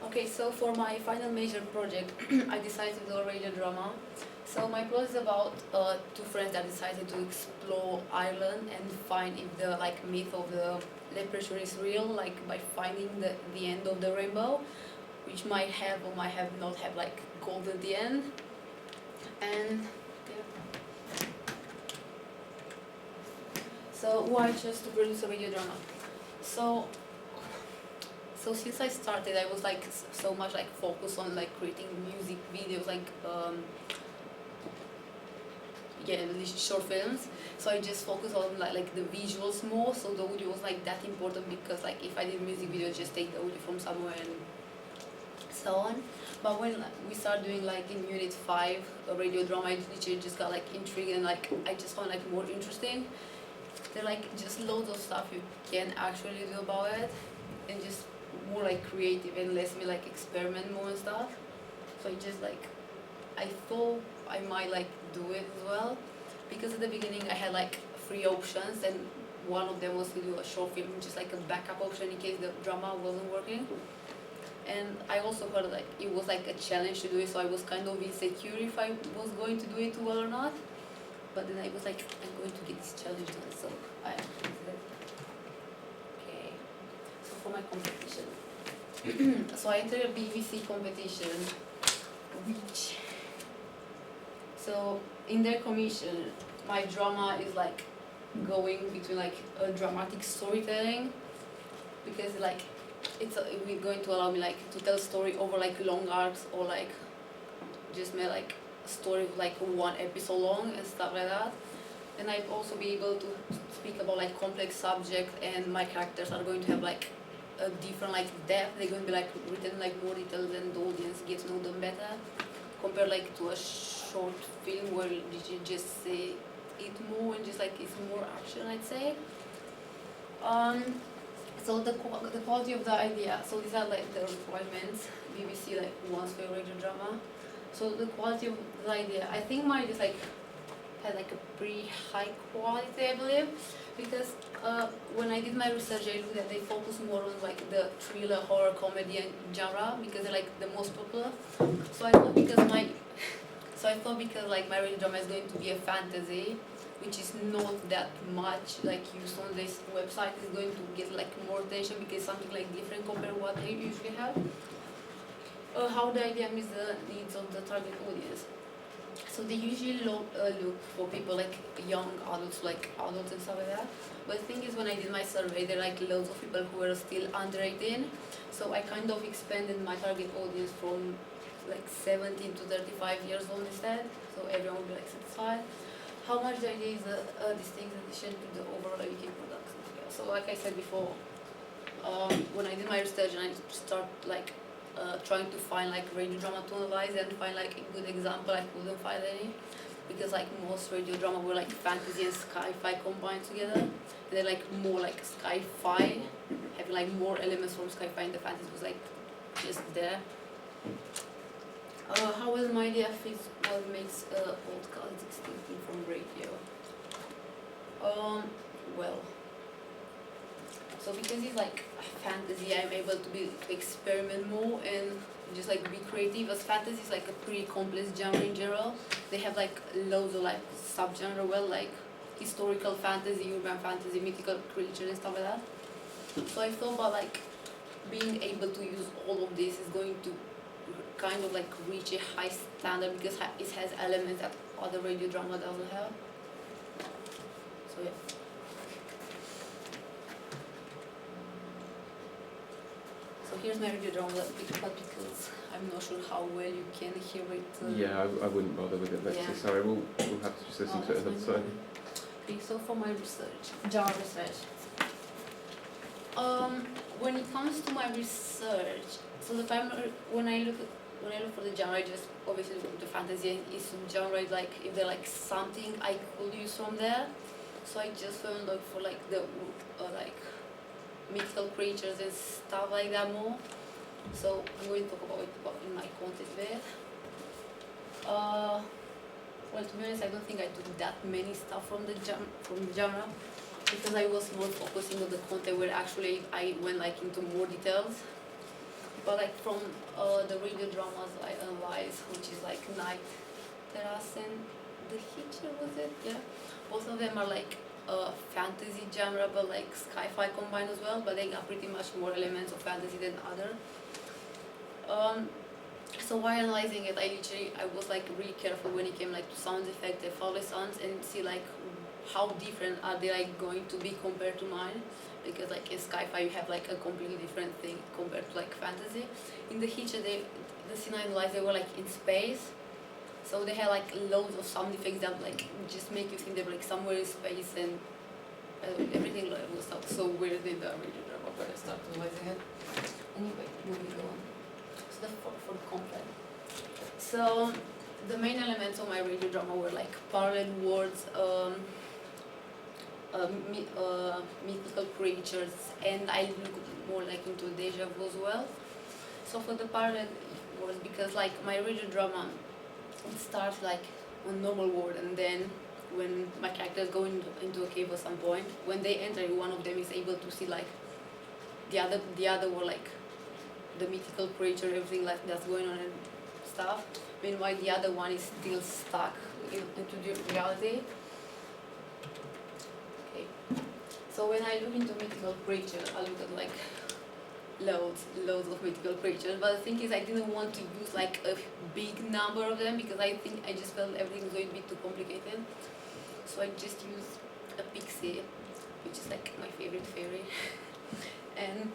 Okay, so for my final major project, I decided to do a radio drama. So my plot is about two friends that decided to explore Ireland and find if the myth of the leprechaun is real, like by finding the end of the rainbow, which might have or might have not have like gold at the end. And yeah. So why chose to produce a radio drama? So since I started, I was like so much like focused on like creating music videos, these short films. So I just focused on like the visuals more. So the audio was like that important because like if I did music videos, just take the audio from somewhere and so on. But when we started doing like in Unit 5 a radio drama, I literally just got like intrigued and like I just found like more interesting. There are like just loads of stuff you can actually do about it, and just more like creative and less me like experiment more and stuff. So I thought I might like do it as well, because at the beginning I had like 3 options, and one of them was to do a short film, just like a backup option in case the drama wasn't working. And I also heard like it was like a challenge to do it, so I was kind of insecure if I was going to do it well or not. But then I was like, I'm going to get this challenge done, so I did it. Okay, so for my competition. So I entered a BBC competition, which, so in their commission, my drama is like going between like a dramatic storytelling, because like we're going to allow me like to tell a story over like long arcs, or like just make like a story of like 1 episode long and stuff like that. And I'd also be able to speak about like complex subjects, and my characters are going to have like a different like depth. They're going to be like written like more details, and the audience gets to know them better, compared like to a short film where you just say it more and just like it's more action, I'd say. So the quality of the idea. So these are like the requirements BBC like wants for a radio drama. So the quality of the idea, I think mine just like had like a pretty high quality, I believe, because when I did my research, I looked that they focus more on like the thriller, horror, comedy, and genre, because they're like the most popular. So I thought because like my radio drama is going to be a fantasy, which is not that much like used on this website, is going to get like more attention because something like different compared to what they usually have. How the idea meets the needs of the target audience. So they usually look for people like young adults, like adults and stuff like that. But the thing is, when I did my survey, there are like loads of people who are still under 18. So I kind of expanded my target audience from like 17 to 35 years old instead. So everyone will be like satisfied. How much the idea is a distinct addition to the overall UK production. So like I said before, when I did my research and I start like trying to find like radio drama to analyze and find like a good example, I couldn't find any, because like most radio drama were like fantasy and sci-fi combined together. They're like more like sci-fi, having like more elements from sci-fi, and the fantasy was like just there. How well my idea fits what makes podcast distinctly from radio? Well, so because it's like fantasy, I'm able to experiment more and just like be creative. As fantasy is like a pretty complex genre in general. They have like loads of like subgenre, well, like historical fantasy, urban fantasy, mythical creatures and stuff like that. So I thought about like being able to use all of this is going to kind of like reach a high standard, because it has elements that other radio drama doesn't have. So yeah. So here's my radio drama, but because I'm not sure how well you can hear it. Yeah, I wouldn't bother with it. Let's say sorry. We'll have to just listen to it another time. Okay, so for my research, genre research. When it comes to my research, so the primary when I look for the genre, I just obviously look at the fantasy and genre, like if there's like something I could use from there. So I just found like for like the like mythical creatures and stuff like that more. So I'm going to talk about it in my content bit. Well, to be honest, I don't think I took that many stuff from the genre, because I was more focusing on the content where actually I went like into more details. but like from the radio dramas I analyze, which is like Night Terrace and The Hitcher, was it? Yeah. Both of them are like fantasy genre, but like sci-fi combined as well, but they got pretty much more elements of fantasy than other. So while analyzing it, I was like really careful when it came like to sound effects, the foley sounds, and see like how different are they like going to be compared to mine, because like in sci-fi you have like a completely different thing compared to like fantasy. In The Hitcher, the scene I analyzed, they were like in space, so they had like loads of sound effects that like just make you think they were like somewhere in space, and everything like was so weird in the radio drama when I started analyzing it. Anyway, moving on. So for the content. So the main elements of my radio drama were like parallel worlds, mythical creatures, and I look more like into deja vu as well. So for the parallel worlds, because like my radio drama, it starts like on normal world, and then when my characters go into a cave at some point, when they enter, one of them is able to see like the other world, like the mythical creature, everything like that's going on and stuff. Meanwhile, the other one is still stuck into the reality. Okay. So when I look into mythical creatures, I look at like loads of mythical creatures. But the thing is, I didn't want to use like a big number of them, because I just felt everything was going to be too complicated. So I just used a pixie, which is like my favorite fairy, and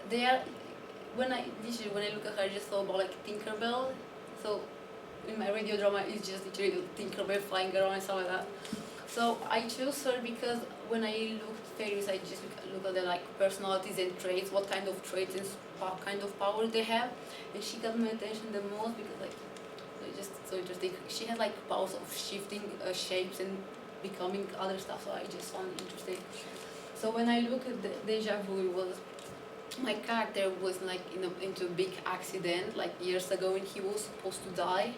they are. When I look at her, I just thought about like Tinkerbell. So in my radio drama, it's just literally Tinkerbell flying around and stuff like that. So I chose her because when I look at fairies, I just look at their like personalities and traits, what kind of traits and kind of powers they have, and she got my attention the most because like it's just so interesting. She has like powers of shifting shapes and becoming other stuff, so I just found it interesting. So when I look at the Deja Vu, it was my character was like into a big accident like years ago, and he was supposed to die,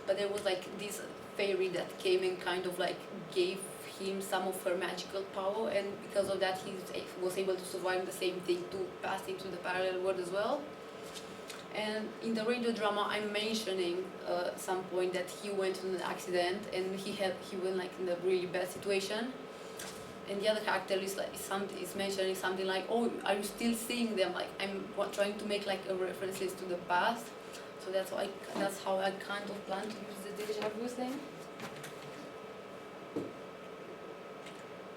but there was like this fairy that came and kind of like gave him some of her magical power, and because of that he was able to survive the same thing, to pass into the parallel world as well. And in the radio drama, I'm mentioning some point that he went in an accident and he went like in a really bad situation. And the other character is mentioning something like, "Oh, are you still seeing them?" Like I'm trying to make like a references to the past. So that's how I kind of plan to use the deja vu thing.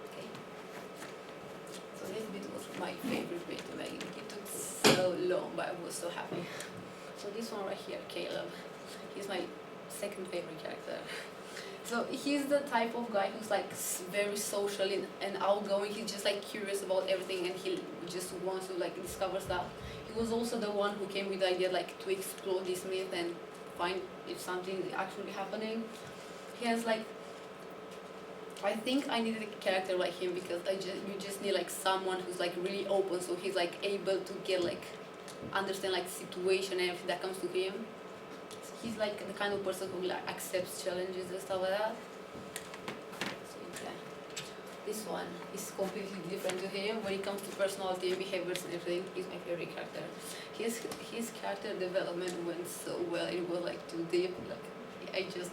Okay. So this bit was my favorite bit to make. It took so long, but I was so happy. So this one right here, Caleb, he's my second favorite character. So he's the type of guy who's like very social and outgoing. He's just like curious about everything, and he just wants to like discover stuff. He was also the one who came with the idea like to explore this myth and find if something is actually happening. He has like, I think I needed a character like him because you just need like someone who's like really open, so he's like able to get like understand like situation and everything that comes to him. He's like the kind of person who like accepts challenges and stuff like that. So yeah, this one is completely different to him when it comes to personality and behaviors and everything. He's my favorite character. His character development went so well. It was like too deep. Like I just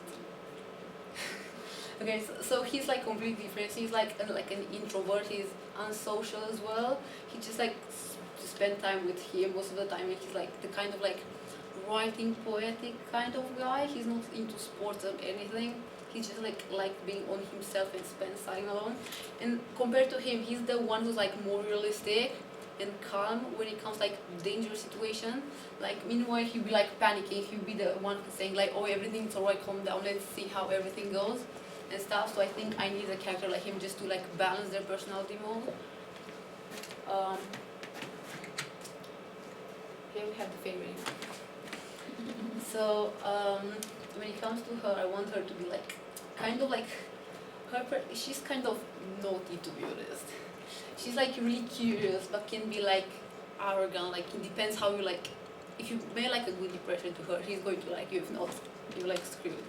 okay. So he's like completely different. He's like an introvert. He's unsocial as well. He just like to spend time with him most of the time. And he's like the kind of like writing poetic kind of guy. He's not into sports or anything. He just like being on himself and spend time alone. And compared to him, he's the one who's like more realistic and calm when it comes like dangerous situation. Like meanwhile he'll be like panicking. He'll be the one saying like, "Oh, everything's alright, calm down, let's see how everything goes," and stuff. So I think I need a character like him just to like balance their personality more. Here we have the favorite. So when it comes to her, I want her to be like kind of like she's kind of naughty, to be honest. She's like really curious but can be like arrogant. Like it depends how you like. If you made like a good impression to her, she's going to like you. If not, you're like screwed.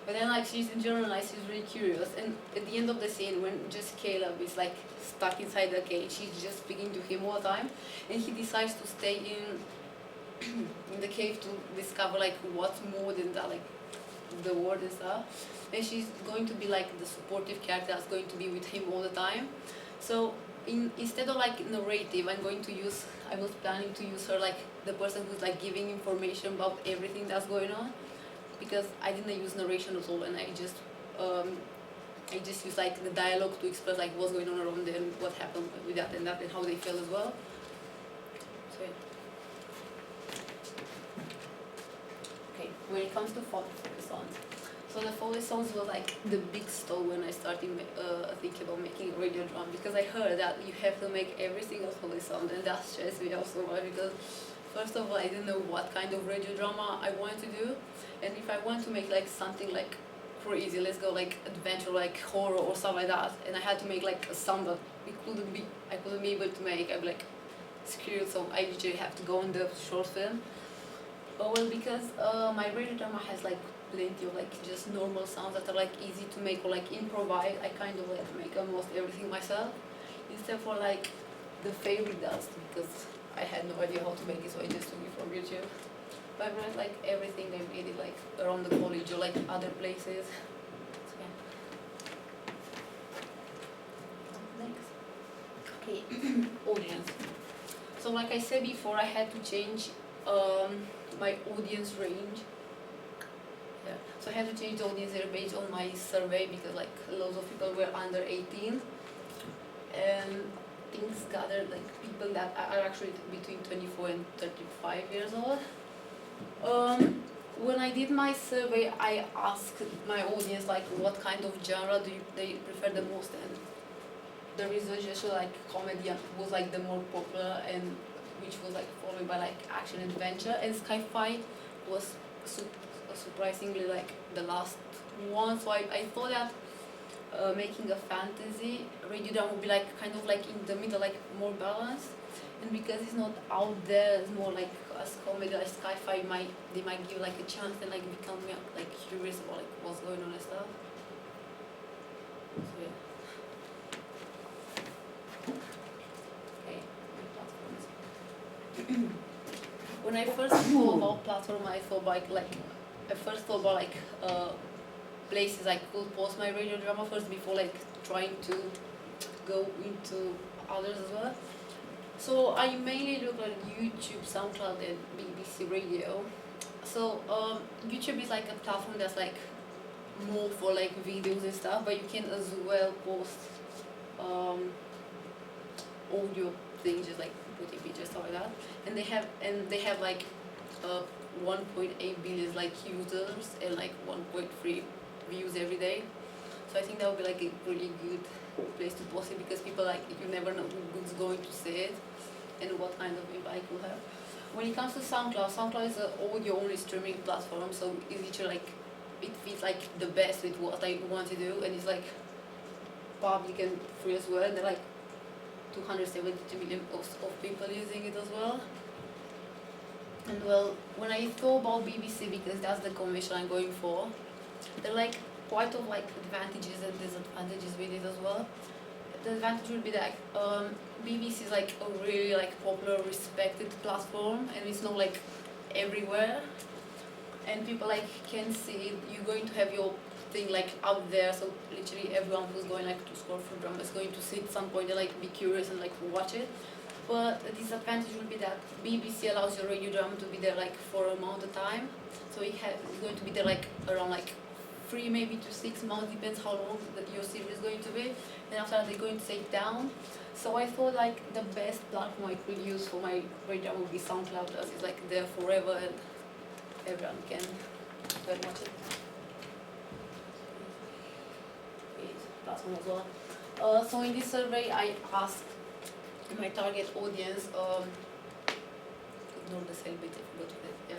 But then like she's a journalist, she's really curious, and at the end of the scene when just Caleb is like stuck inside the cage, she's just speaking to him all the time, and he decides to stay in the cave to discover like what's more than that, like the world and stuff. And she's going to be like the supportive character that's going to be with him all the time. So instead of like narrative, I was planning to use her like the person who's like giving information about everything that's going on, because I didn't use narration at all, and I just used like the dialogue to express like what's going on around them, what happened with that, and how they feel as well. So yeah. Okay, when it comes to Foley songs, so the Foley songs were like the big stone when I started thinking about making a radio drama, because I heard that you have to make every single Foley song, and that stressed me out so much, because first of all I didn't know what kind of radio drama I wanted to do, and if I want to make like something like crazy, let's go like adventure, like horror or stuff like that, and I had to make like a sound that I couldn't be able to make, I'd be like screwed, so I usually have to go on the short film. But well, because my radio drama has like plenty of like just normal sounds that are like easy to make or like improvise, I kind of like make almost everything myself, except for like the fairy dust, because I had no idea how to make it, so I just took it from YouTube. But I read like everything I made it like around the college or like other places. So yeah. Next. Okay, audience. So like I said before, I had to change my audience range. Yeah. So I had to change the audience area based on my survey, because like lots of people were under 18, and things gathered like people that are actually between 24 and 35 years old. When I did my survey, I asked my audience like what kind of genre they prefer the most, and the results just show like comedy was like the more popular, and which was like followed by like action adventure, and sci-fi was surprisingly like the last one. So I thought that making a fantasy radio drama would be like kind of like in the middle, like more balanced. And because it's not out there, it's more like as comedy, like sci-fi, they might give like a chance and like become like curious about like what's going on and stuff. So yeah. Okay, platforms. When I first thought about platform, I thought about places I could post my radio drama first before like trying to go into others as well. So I mainly look at YouTube, SoundCloud, and BBC Radio. So YouTube is like a platform that's like more for like videos and stuff, but you can as well post audio things, just like putting pictures, stuff like that. And they have like 1.8 billion like users and like 1.3 views every day. So I think that would be like a really good place to post it, because people like you never know who's going to see it and what kind of impact it will have. When it comes to SoundCloud is an audio only streaming platform, so it's literally like it fits like the best with what I want to do, and it's like public and free as well. And there are like 272 million of people using it as well. And well, when I thought about BBC, because that's the convention I'm going for, there are like quite of like advantages and disadvantages with it as well. The advantage would be that BBC is like a really like popular, respected platform, and it's not like everywhere, and people like can see it. You're going to have your thing like out there, so literally everyone who's going like to scroll through drama is going to see it at some point and like be curious and like watch it. But the disadvantage would be that BBC allows your radio drama to be there like for a amount of time, so it's going to be there like around like 3 maybe to 6 months, depends how long your series is going to be. And after that they're going to take it down. So I thought like the best platform I could use for my radio would be SoundCloud, as it's like there forever and everyone can watch it. Platform as well. So in this survey I asked my target audience, ignore the celebrity, but yeah.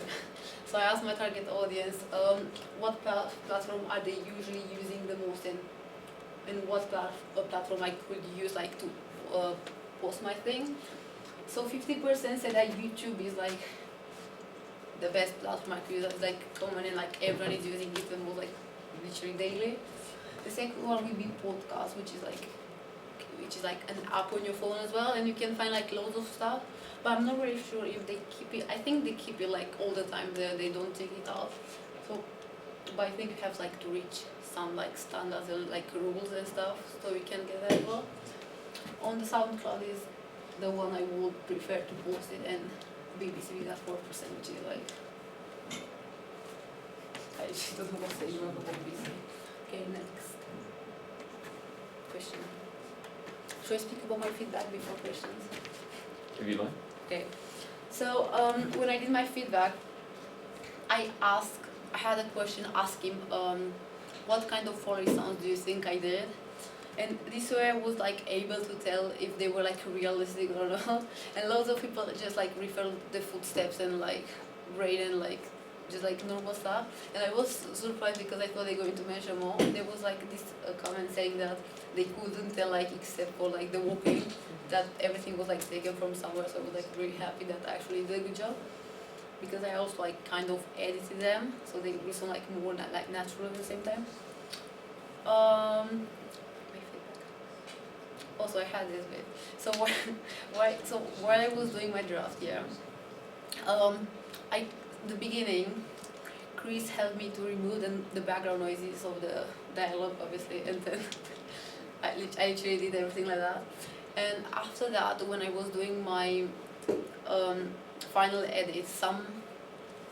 So I asked my target audience what platform are they usually using the most, and what platform I could use like to post my thing. So 50% said that YouTube is like the best platform I could use. It's like common and like everyone is using it, the most like literally daily. The second one will be podcast, which is like an app on your phone as well, and you can find like loads of stuff. But I'm not really sure if they keep it. I think they keep it like all the time there. They don't take it off. So, but I think you have like to reach some like standards and like rules and stuff, so we can get that as well. On the SoundCloud is the one I would prefer to post it, and BBC we got 4%, which is like I just don't know what to say about BBC. Okay, next question. Should I speak about my feedback before questions? If you like. Okay. So when I did my feedback, I had a question asking what kind of Foley sounds do you think I did? And this way I was like able to tell if they were like realistic or not. And loads of people just like refer the footsteps and like rain and like just like normal stuff. And I was surprised because I thought they were going to mention more. There was like this comment saying that they couldn't tell like except for like the walking, that everything was like taken from somewhere. So I was like really happy that I actually did a good job, because I also like kind of edited them so they will sound like more like natural at the same time. My feedback. Also I had this bit. So while I was doing my draft, the beginning, Chris helped me to remove the background noises of the dialogue, obviously, and then I literally did everything like that. And after that, when I was doing my final edit, some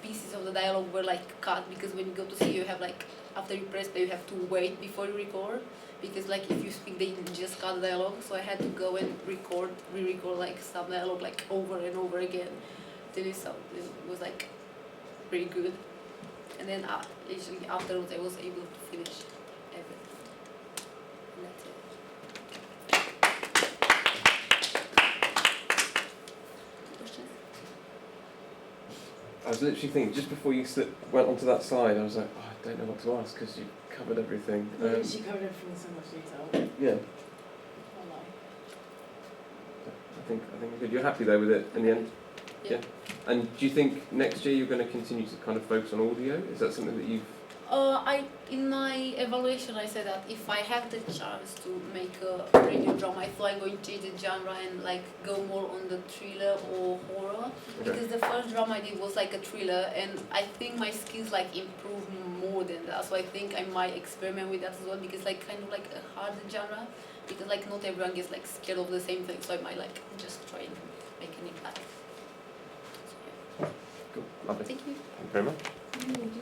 pieces of the dialogue were like cut, because when you go to see, you have like, after you press play, you have to wait before you record, because like if you speak, they just cut the dialogue. So I had to go and re-record like some dialogue like over and over again till it was like pretty good. And then literally afterwards, I was able to finish everything. And that's it. Questions? I was literally thinking, just before you went onto that slide, I was like, oh, I don't know what to ask because you covered everything. She covered everything in so much detail. Yeah, Online. I think we're good. You're happy though with it in the end? Yeah. And do you think next year you're going to continue to kind of focus on audio? Is that something that you've... In my evaluation, I said that if I have the chance to make a radio drama, I thought I'm going to change the genre and like go more on the thriller or horror. Okay. Because the first drama I did was like a thriller, and I think my skills like improved more than that. So I think I might experiment with that as well, because like kind of like a hard genre, because like not everyone gets like scared of the same thing. So I might like just try and make an impact. So, Cool. Lovely. thank you. Thank you very much.